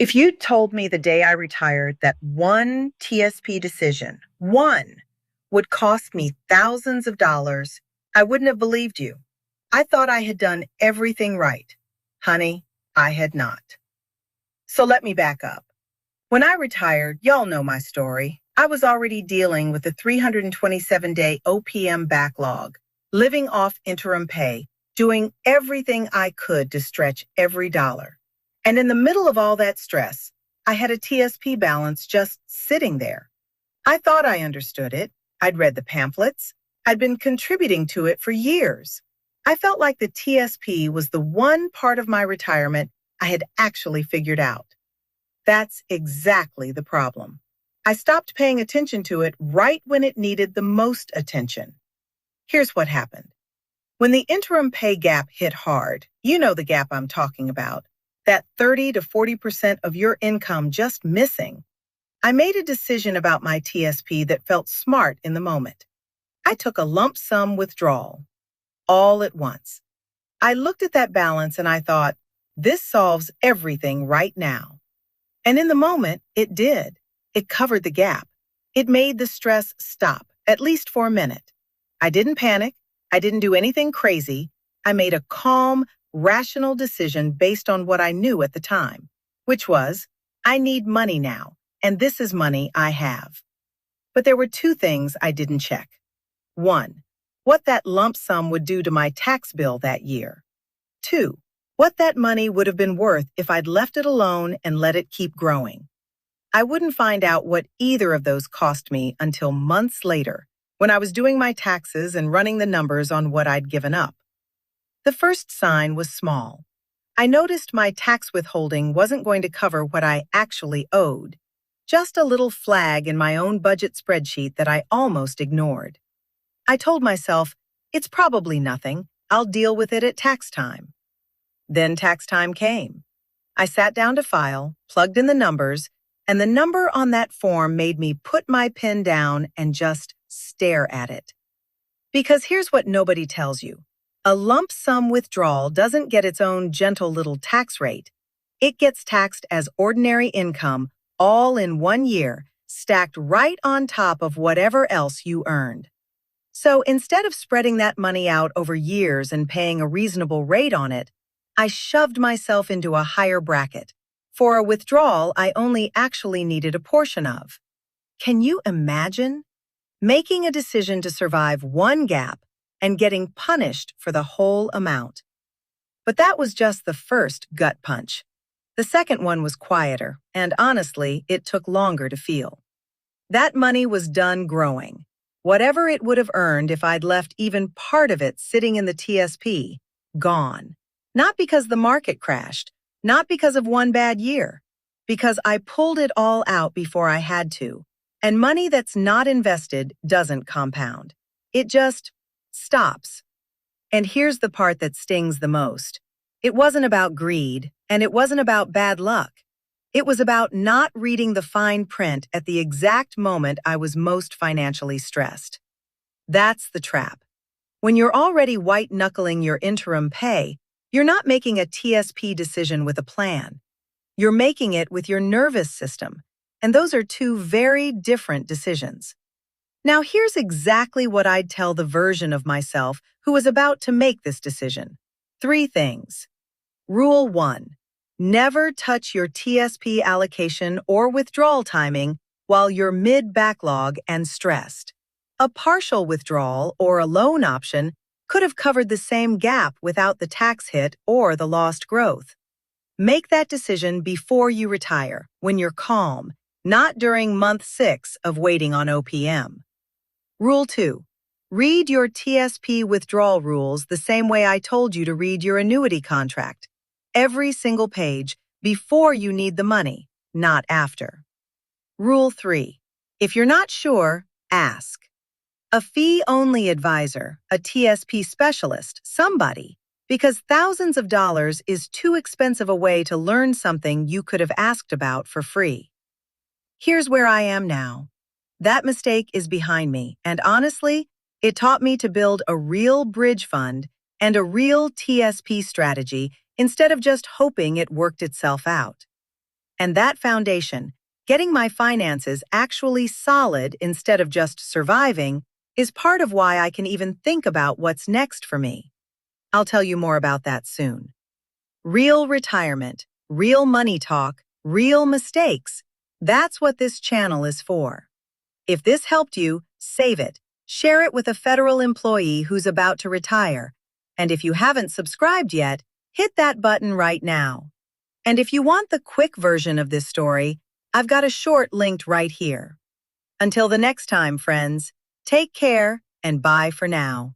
If you told me the day I retired that one TSP decision, one, would cost me thousands of dollars, I wouldn't have believed you. I thought I had done everything right. Honey, I had not. So let me back up. When I retired, y'all know my story. I was already dealing with the 327-day OPM backlog, living off interim pay, doing everything I could to stretch every dollar. And in the middle of all that stress, I had a TSP balance just sitting there. I thought I understood it. I'd read the pamphlets. I'd been contributing to it for years. I felt like the TSP was the one part of my retirement I had actually figured out. That's exactly the problem. I stopped paying attention to it right when it needed the most attention. Here's what happened. When the interim pay gap hit hard, you know the gap I'm talking about, that 30 to 40% of your income just missing, I made a decision about my TSP that felt smart in the moment. I took a lump sum withdrawal, all at once. I looked at that balance and I thought, this solves everything right now. And in the moment, it did. It covered the gap. It made the stress stop, at least for a minute. I didn't panic. I didn't do anything crazy. I made a calm, rational decision based on what I knew at the time, which was, I need money now, and this is money I have. But there were two things I didn't check. One, what that lump sum would do to my tax bill that year. Two, what that money would have been worth if I'd left it alone and let it keep growing. I wouldn't find out what either of those cost me until months later, when I was doing my taxes and running the numbers on what I'd given up. The first sign was small. I noticed my tax withholding wasn't going to cover what I actually owed, just a little flag in my own budget spreadsheet that I almost ignored. I told myself, it's probably nothing. I'll deal with it at tax time. Then tax time came. I sat down to file, plugged in the numbers, and the number on that form made me put my pen down and just stare at it. Because here's what nobody tells you. A lump sum withdrawal doesn't get its own gentle little tax rate. It gets taxed as ordinary income all in 1 year, stacked right on top of whatever else you earned. So instead of spreading that money out over years and paying a reasonable rate on it, I shoved myself into a higher bracket. For a withdrawal, I only actually needed a portion of. Can you imagine? Making a decision to survive one gap and getting punished for the whole amount. But that was just the first gut punch. The second one was quieter, and honestly, it took longer to feel. That money was done growing. Whatever it would have earned if I'd left even part of it sitting in the TSP, gone. Not because the market crashed, not because of one bad year, because I pulled it all out before I had to. And money that's not invested doesn't compound. It just stops. And here's the part that stings the most. It wasn't about greed, and it wasn't about bad luck. It was about not reading the fine print at the exact moment I was most financially stressed. That's the trap. When you're already white-knuckling your interim pay, you're not making a TSP decision with a plan. You're making it with your nervous system, and those are two very different decisions. Now, here's exactly what I'd tell the version of myself who was about to make this decision. 3 things. Rule 1. Never touch your TSP allocation or withdrawal timing while you're mid-backlog and stressed. A partial withdrawal or a loan option could have covered the same gap without the tax hit or the lost growth. Make that decision before you retire, when you're calm, not during month 6 of waiting on OPM. Rule 2. Read your TSP withdrawal rules the same way I told you to read your annuity contract. Every single page before you need the money, not after. Rule 3. If you're not sure, ask. A fee-only advisor, a TSP specialist, somebody, because thousands of dollars is too expensive a way to learn something you could have asked about for free. Here's where I am now. That mistake is behind me, and honestly, it taught me to build a real bridge fund and a real TSP strategy instead of just hoping it worked itself out. And that foundation, getting my finances actually solid instead of just surviving, is part of why I can even think about what's next for me. I'll tell you more about that soon. Real retirement, real money talk, real mistakes. That's what this channel is for. If this helped you, save it. Share it with a federal employee who's about to retire. And if you haven't subscribed yet, hit that button right now. And if you want the quick version of this story, I've got a short linked right here. Until the next time, friends, take care and bye for now.